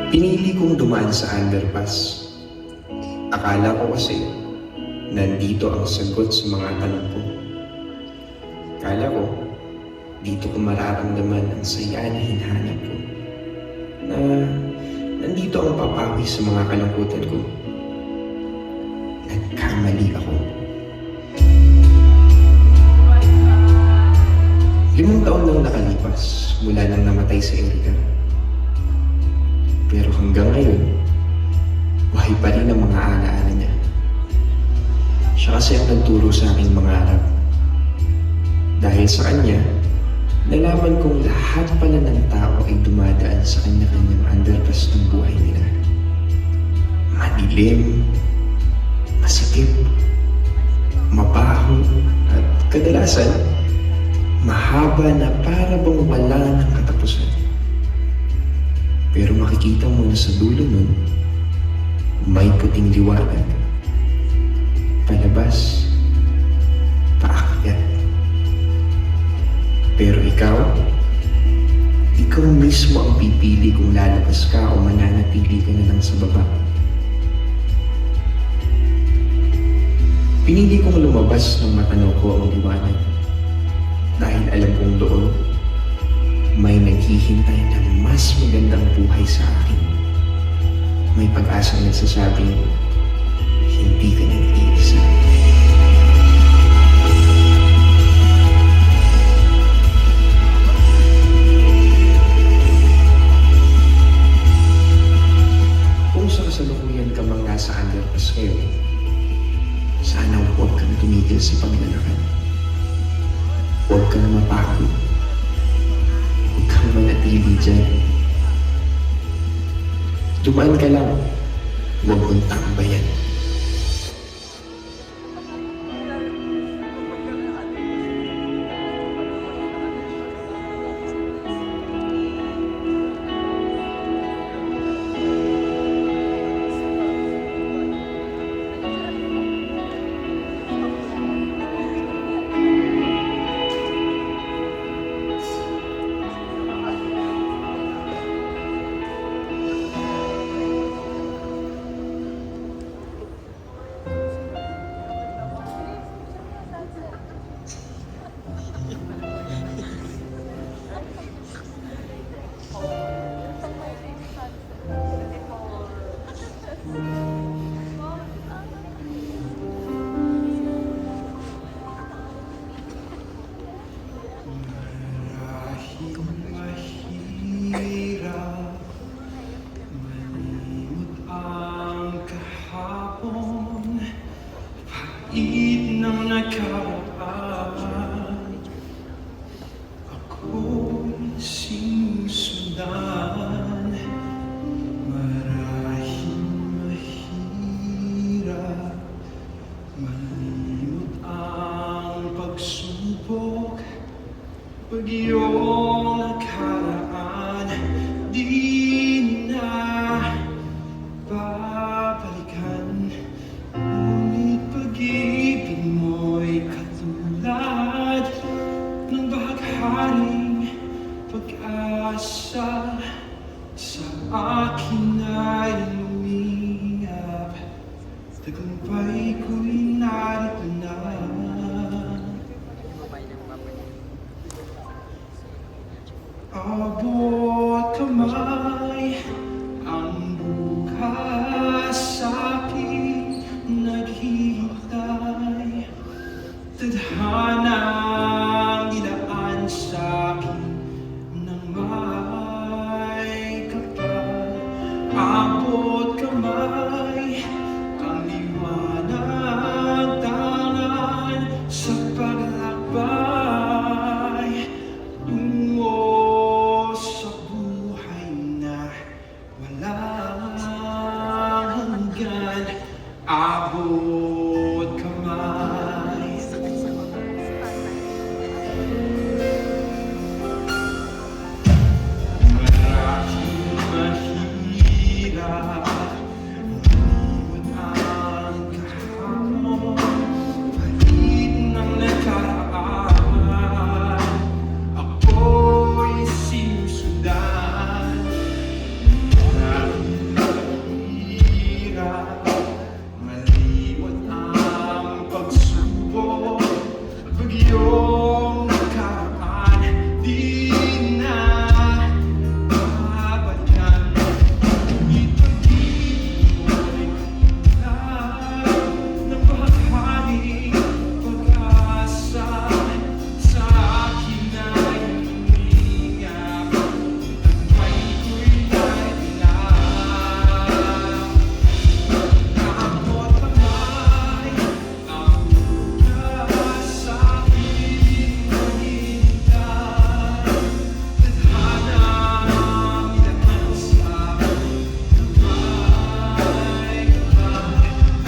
Pinili kong dumaan sa underpass. Akala ko kasi nandito ang sagot sa mga tanong ko. Akala ko dito ko mararamdaman ang saya na hinahanap ko. Na nandito ang papawi sa mga kalungkutan ko. Nagkamali ako. 5 taon nang nakalipas mula nang namatay si Erica. Pero hanggang ngayon, buhay pa rin ang mga alaala niya. Siya kasi ang nagturo sa aking mangarap. Dahil sa kanya, nalaman kong lahat pala ng tao ay dumadaan sa kanya-kanyang underpass ng buhay nila. Madilim, masikip, mabaho, at kadalasan, mahaba na para bang wala ng katapusan. Pero makikita mo na sa dulo nun, may puting liwanag. Palabas, paakyat. Pero ikaw mismo ang pipili kung lalabas ka o mananatili ka na lang sa baba. Pinili kong lumabas nang matanaw ko ang liwanag. Dahil alam kong doon, may naghihintay na mas magandang buhay sa akin. May pag-asang nagsasabing, hindi ka nag-iisa. Kung sa kasalukuyan ka mang nasa underpass ngayon, sana huwag kang tumigil sa paglalakad. Huwag kang mapagod. Huwag kang manatili dyan. Dumaan ka lang. Huwag mong tambayan. Pait ng nakaraan, ako'y sinusundan. Marahil mahirap, malimot ang pagsubok. Pag iyong nakaraan, di na babalikan. Ngunit pag-ibig mo'y katulad ng bahagharing pag-asa. Sa akin ay lumingap, tagumpay ko'y narito na. Abot kamay, ang bukas sa'kin naghihintay. Tadhanang ilaan sa'kin ng may kapal. Abot kamay, ang liwanag tangan sa paglakbay tungo sa buhay na di na babalikan. Ito'y di ng bahaghari pag-asa sa akin ay humingap. May ko'y nailang kaabot kamay ang kasa'kin maghintay. Tadhanang ilaan sa kamay.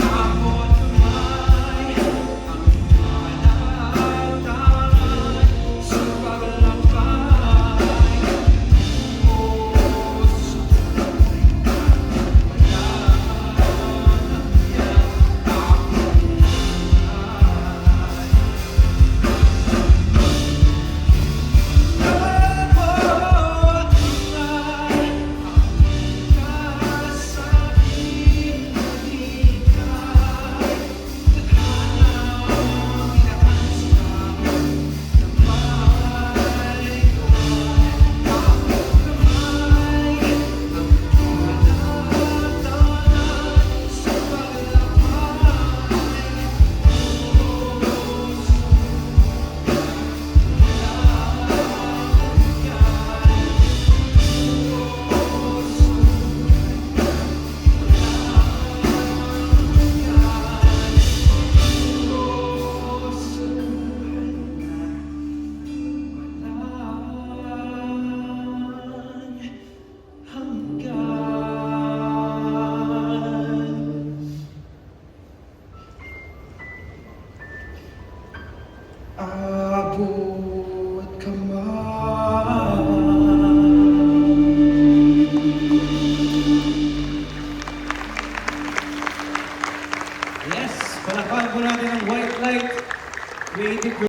Kaabot kamay ang halatangan sa paglakbay. Puso abot kamay. Yes, palakpakan po natin ang White Light Creative